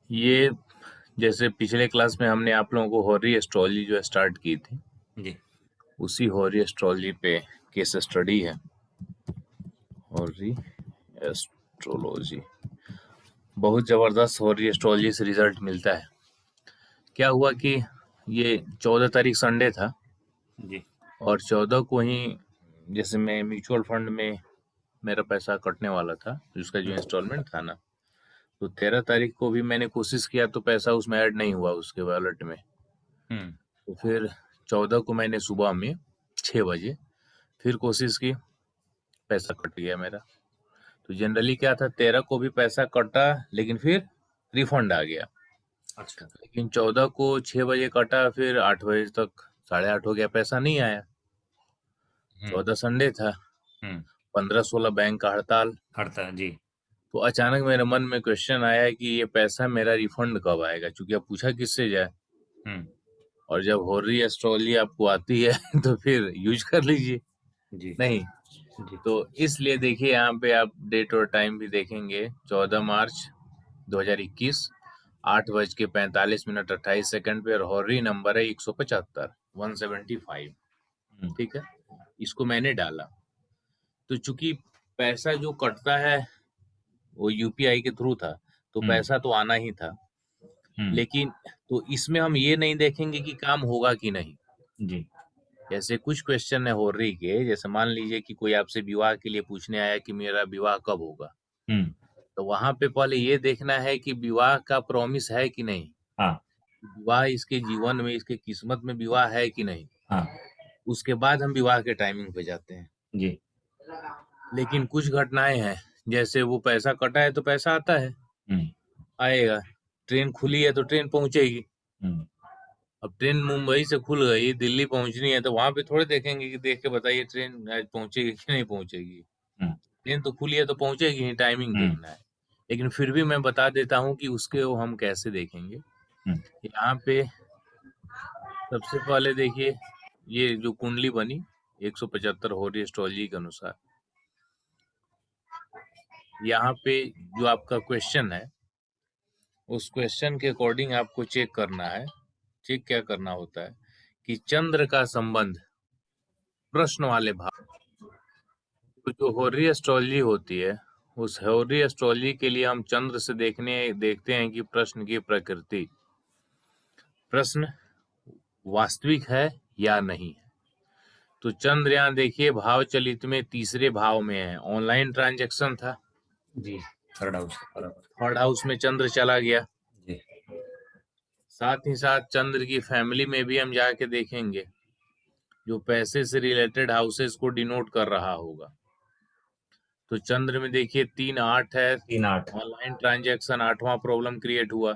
ये जैसे पिछले क्लास में हमने आप लोगों को हॉरी एस्ट्रोलॉजी जो है स्टार्ट की थी, जी उसी हॉरी एस्ट्रोलॉजी पे केस स्टडी है। हॉरी एस्ट्रोलॉजी बहुत जबरदस्त हॉरी एस्ट्रोलॉजी से रिजल्ट मिलता है। क्या हुआ कि ये 14 तारीख संडे था जी और 14 को ही जैसे मैं म्यूचुअल फंड में मेरा पैसा कटने वाला था, जिसका जो इंस्टॉलमेंट था ना, तो 13 तारीख को भी मैंने कोशिश किया तो पैसा उसमें ऐड नहीं हुआ उसके वॉलेट में। हम्म तो फिर 14 को मैंने सुबह में 6 बजे फिर कोशिश की, पैसा कट गया मेरा। तो जनरली क्या था, 13 को भी पैसा कटा लेकिन फिर रिफंड आ गया। अच्छा लेकिन 14 को 6 बजे कटा, फिर 8 बजे तक 8:30 हो गया, पैसा नहीं आया। हम्म 14 संडे था, हम्म 15-16 बैंक का हड़ताल। हड़ताल जी तो अचानक मेरे मन में क्वेश्चन आया कि ये पैसा मेरा रिफंड कब आएगा, क्योंकि अब पूछा किससे जाए। हम्म और जब हो रही एस्ट्रोलॉजी आपको आती है तो फिर यूज कर लीजिए, जी नहीं? जी तो इसलिए देखिए, यहाँ पे आप डेट और टाइम भी देखेंगे, 14 मार्च 2021, 8:45 28 पे, और हॉर्री नंबर है 175, 175। हम्म ठीक है, इसको मैंने डाला। तो चूंकि पैसा जो कटता है वो यूपीआई के थ्रू था, तो हम्म पैसा तो आना ही था। हम्म लेकिन तो इसमें हम ये नहीं देखेंगे कि काम होगा कि नहीं। जी जैसे कुछ क्वेश्चन है हॉर्री के, जैसे मान लीजिए कि कोई आपसे विवाह के लिए पूछने आया कि मेरा विवाह कब होगा, हम्म तो वहां पे पहले ये देखना है कि विवाह का प्रॉमिस है कि नहीं, हाँ विवाह इसके जीवन में, इसके किस्मत में विवाह है कि नहीं। हाँ उसके बाद हम विवाह के टाइमिंग पे जाते हैं। जी लेकिन कुछ घटनाएं हैं, जैसे वो पैसा कटा है तो पैसा आता है, हम्म आएगा। ट्रेन खुली है तो ट्रेन पहुंचेगी। हम्म अब ट्रेन मुंबई से खुल गई, दिल्ली पहुंचनी है, तो वहां पे थोड़े देखेंगे कि देख के बताइए ट्रेन आज पहुंचेगी कि नहीं पहुंचेगी। हम्म ट्रेन तो खुली है तो पहुंचेगी ही, टाइमिंग हम्म देखना है। लेकिन फिर भी मैं बता देता हूँ कि उसके वो हम कैसे देखेंगे। हम्म यहाँ पे सबसे पहले देखिए, ये जो कुंडली बनी 175 होरी एस्ट्रोलॉजी के अनुसार, यहाँ पे जो आपका क्वेश्चन है, उस क्वेश्चन के अकॉर्डिंग आपको चेक करना है। चेक क्या करना होता है कि चंद्र का संबंध प्रश्न वाले भाव, तो जो होरी एस्ट्रोलॉजी होती है, उस होरी एस्ट्रोलॉजी के लिए हम चंद्र से देखते हैं कि प्रश्न की प्रकृति, प्रश्न वास्तविक है या नहीं है। तो चंद्र यहाँ देखिए भाव चलित में तीसरे भाव में है, ऑनलाइन ट्रांजैक्शन था, जी थर्ड हाउस बराबर थर्ड हाउस में चंद्र चला गया। जी साथ ही साथ चंद्र की फैमिली में भी हम जाके देखेंगे, जो पैसे से रिलेटेड हाउसेस को डिनोट कर रहा होगा। तो चंद्र में देखिए 3-8 है, 3 8 ऑनलाइन ट्रांजैक्शन, 8वां प्रॉब्लम क्रिएट हुआ।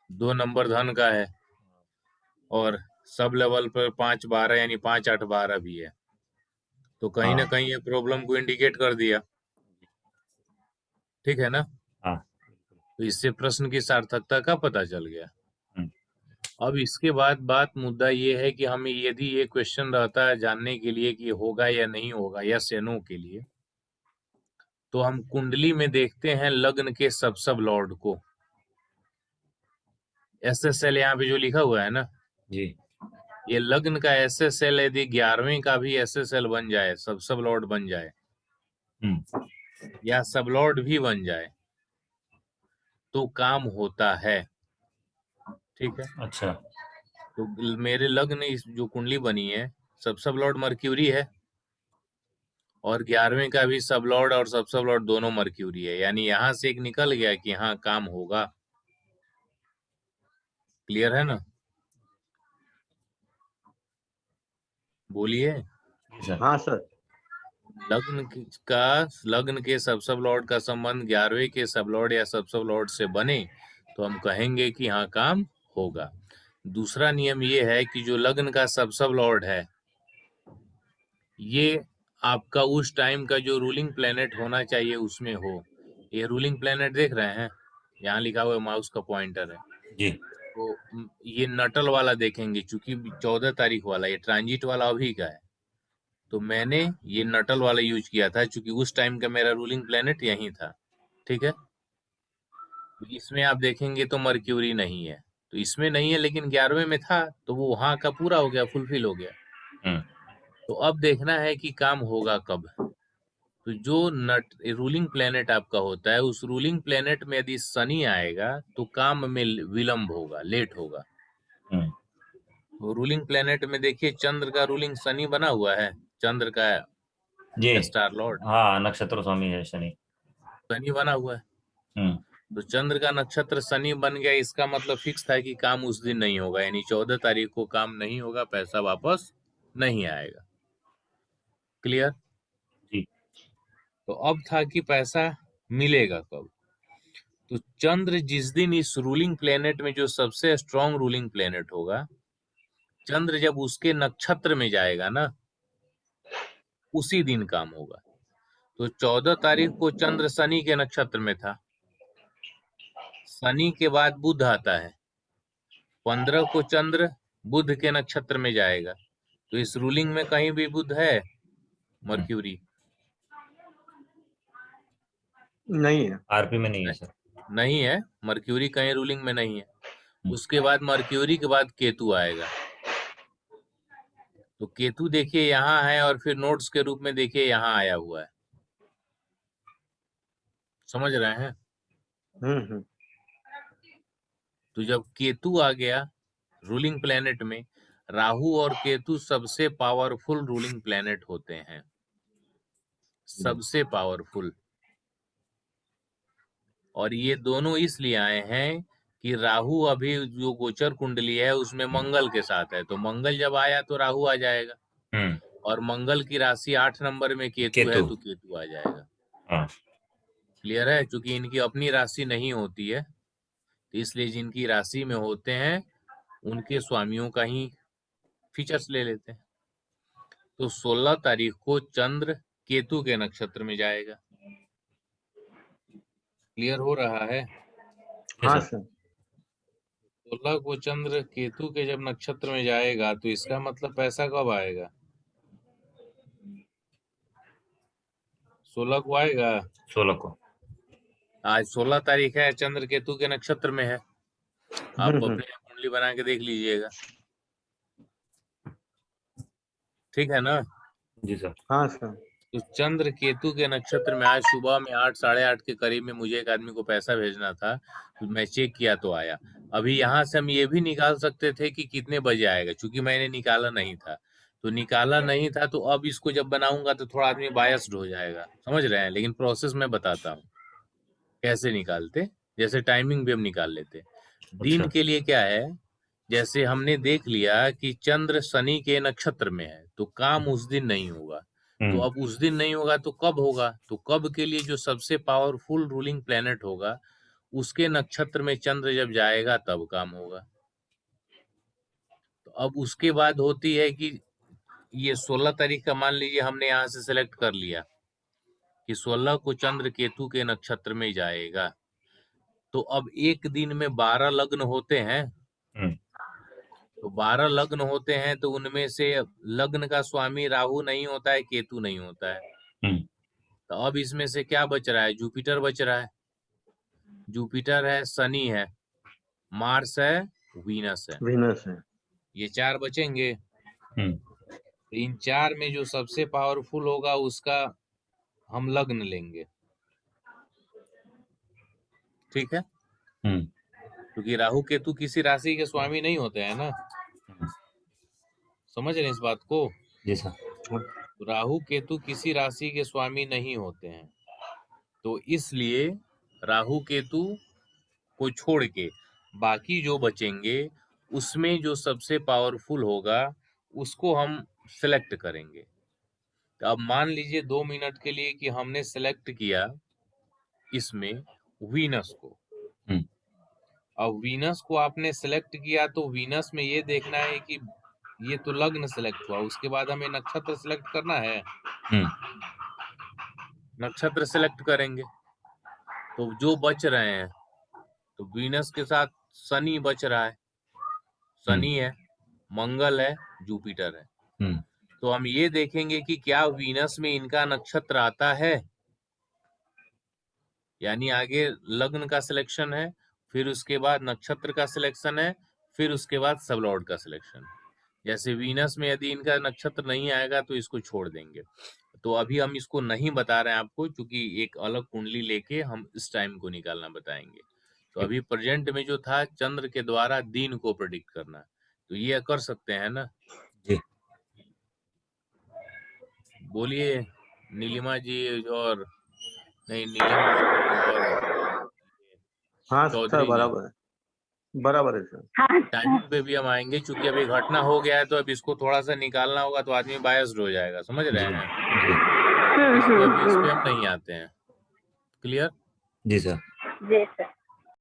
2 नंबर धन का है, और सब लेवल पर 5-12 यानी 5-8-12 भी है। तो कहीं ना हाँ कहीं ये प्रॉब्लम को इंडिकेट कर दिया, ठीक है ना? हाँ तो इससे प्रश्न की सार्थकता का पता चल गया। हम्म अब इसके बाद मुद्दा ये है कि हमें यदि ये क्वेश्चन रहता है जानने के लिए कि होगा या नहीं होगा, यस या नो के लिए, तो हम कुंडली में देखते हैं लग्न के सब लॉर्ड को। एसएसएल यहाँ पे जो लिखा हुआ है ना, जी ये लग्न का एसएसएल यदि 11वें का भी एसएसएल बन जाए, सब लॉर्ड बन जाए, हम्म या सब लॉर्ड भी बन जाए, तो काम होता है। ठीक है, अच्छा तो मेरे लग्न इस जो कुंडली बनी है, सब लॉर्ड मर्क्यूरी है, और 11वें का भी सब लॉर्ड और सब लॉर्ड दोनों मर्क्यूरी है, यानी यहाँ से एक निकल गया कि हाँ काम होगा। क्लियर है ना? बोलिए। जी सर हाँ सर। लग्न के सब लॉर्ड का संबंध 11वें के सब लॉर्ड या सब लॉर्ड से बने, तो हम कहेंगे कि हाँ काम होगा। दूसरा नियम ये है कि जो लग्न का सब लॉर्ड है, ये आपका उस टाइम का जो रूलिंग प्लेनेट होना चाहिए उसमें हो। ये रूलिंग प्लेनेट देख रहे हैं, यहाँ लिखा हुआ माउस का पॉइंटर है। जी तो ये नटल वाला देखेंगे, चूंकि 14 तारीख वाला, ये ट्रांजिट वाला अभी का है, तो मैंने ये नटल वाला यूज किया था, क्योंकि उस टाइम का मेरा रूलिंग प्लेनेट यही था। ठीक है, इसमें आप देखेंगे तो मर्क्यूरी नहीं है, तो इसमें नहीं है, लेकिन 11वें में था, तो वो वहां का पूरा हो गया, फुलफिल हो गया। तो अब देखना है कि काम होगा कब। तो जो नट रूलिंग प्लेनेट आपका होता है, उस रूलिंग प्लेनेट में यदि शनि आएगा तो काम में विलंब होगा, लेट होगा। तो रूलिंग प्लेनेट में देखिए चंद्र का रूलिंग शनि बना हुआ है, चंद्र का जी। स्टार लॉर्ड हाँ, नक्षत्र स्वामी है शनि। शनि बना हुआ है। हम्म। तो चंद्र का नक्षत्र शनि बन गया, इसका मतलब फिक्स था कि काम उस दिन नहीं होगा, यानी 14 तारीख को काम नहीं होगा, पैसा वापस नहीं आएगा। क्लियर? जी। तो अब था कि पैसा मिलेगा कब। तो चंद्र जिस दिन इस रूलिंग प्लेनेट में, जो सबसे स्ट्रॉन्ग रूलिंग प्लेनेट होगा, चंद्र जब उसके नक्षत्र में जाएगा ना, उसी दिन काम होगा। तो 14 तारीख को चंद्र शनि के नक्षत्र में था, शनि के बाद बुध आता है, 15 को चंद्र बुध के नक्षत्र में जाएगा। तो इस रूलिंग में कहीं भी बुध है? मर्क्यूरी नहीं है, आरपी में नहीं है सर। नहीं है, मर्क्यूरी कहीं रूलिंग में नहीं है। उसके बाद मर्क्यूरी के बाद केतु आएगा। तो केतु देखिए यहाँ है, और फिर नोट्स के रूप में देखिए यहाँ आया हुआ है। समझ रहे हैं? तो जब केतु आ गया रूलिंग प्लेनेट में, राहु और केतु सबसे पावरफुल रूलिंग प्लेनेट होते हैं, सबसे पावरफुल। और ये दोनों इसलिए आए हैं कि राहु अभी जो गोचर कुंडली है उसमें मंगल के साथ है, तो मंगल जब आया तो राहु आ जाएगा, और मंगल की राशि 8 नंबर में केतु है, तो केतु आ जाएगा। हाँ। क्लियर है? क्योंकि इनकी अपनी राशि नहीं होती है, तो इसलिए जिनकी राशि में होते हैं उनके स्वामियों का ही फीचर्स ले लेते हैं। तो 16 तारीख को चंद्र केतु के नक्षत्र में जाएगा। क्लियर हो रहा है? हाँ सर। 16 को चंद्र केतु के जब नक्षत्र में जाएगा, तो इसका मतलब पैसा कब आएगा? 16 को आएगा। 16 को। आज 16 तारीख है, चंद्र केतु के नक्षत्र में है। आप अपनी कुंडली बना के देख लीजिएगा, ठीक है ना? जी सर। हाँ सर। तो चंद्र केतु के नक्षत्र में आज सुबह में 8 साढ़े 8 के करीब में मुझे एक आदमी को पैसा भेजना था, तो मैं चेक किया तो आया। अभी यहाँ से हम ये भी निकाल सकते थे कि कितने बजे आएगा, क्योंकि मैंने निकाला नहीं था। तो निकाला नहीं था, तो अब इसको जब बनाऊंगा तो थोड़ा आदमी बायस्ड हो जाएगा, समझ रहे हैं? लेकिन प्रोसेस मैं बताता हूँ कैसे निकालते, जैसे टाइमिंग भी हम निकाल लेते। दिन के लिए क्या है, जैसे हमने देख लिया कि चंद्र शनि के नक्षत्र में है, तो काम उस दिन नहीं होगा। तो अब उस दिन नहीं होगा तो कब होगा? तो कब के लिए जो सबसे पावरफुल रूलिंग प्लेनेट होगा, उसके नक्षत्र में चंद्र जब जाएगा तब काम होगा। तो अब उसके बाद होती है कि ये 16 तारीख का मान लीजिए हमने यहाँ से सिलेक्ट कर लिया कि 16 को चंद्र केतु के नक्षत्र में जाएगा। तो अब एक दिन में 12 लग्न होते हैं, तो 12 लग्न होते हैं, तो उनमें से लग्न का स्वामी राहु नहीं होता है, केतु नहीं होता है। तो अब इसमें से क्या बच रहा है? जुपिटर बच रहा है। जुपिटर है, शनि है, मार्स है, वीनस है। ये 4 बचेंगे। इन 4 में जो सबसे पावरफुल होगा उसका हम लग्न लेंगे, ठीक है? क्योंकि राहु केतु किसी राशि के स्वामी नहीं होते हैं ना, समझ रहे हैं इस बात को? जी सर। राहु केतु किसी राशि के स्वामी नहीं होते हैं, तो इसलिए राहु केतु को छोड़ के बाकी जो बचेंगे, उसमें जो सबसे पावरफुल होगा उसको हम सिलेक्ट करेंगे। तो अब मान लीजिए 2 मिनट के लिए कि हमने सिलेक्ट किया इसमें वीनस को। अब वीनस को आपने सिलेक्ट किया, तो वीनस में ये देखना है कि ये तो लग्न सिलेक्ट हुआ, उसके बाद हमें नक्षत्र सिलेक्ट करना है। नक्षत्र सिलेक्ट करेंगे, तो जो बच रहे हैं, तो वीनस के साथ शनि बच रहा है, शनि है, मंगल है, जुपिटर है। तो हम ये देखेंगे कि क्या वीनस में इनका नक्षत्र आता है। यानी आगे लग्न का सिलेक्शन है, फिर उसके बाद नक्षत्र का सिलेक्शन है, फिर उसके बाद सबलॉर्ड का सिलेक्शन है। जैसे वीनस में यदि इनका नक्षत्र नहीं आएगा तो इसको छोड़ देंगे। तो अभी हम इसको नहीं बता रहे हैं आपको, क्योंकि एक अलग कुंडली लेके हम इस टाइम को निकालना बताएंगे। तो अभी प्रेजेंट में जो था चंद्र के द्वारा दिन को प्रेडिक्ट करना, तो ये कर सकते हैं ना? जी बोलिए नीलिमा जी और नहीं नीलम और हाँ सर, चौधरी जी, बराबर है सर। हाँ टाइमिंग पे भी हम आएंगे, क्योंकि अभी घटना हो गया है तो अब इसको थोड़ा सा निकालना होगा, तो आदमी बायस्ड हो जाएगा, समझ रहे जी हैं? जी इसको अभी इस पे हम नहीं आते हैं। क्लियर? जी सर। जी सर।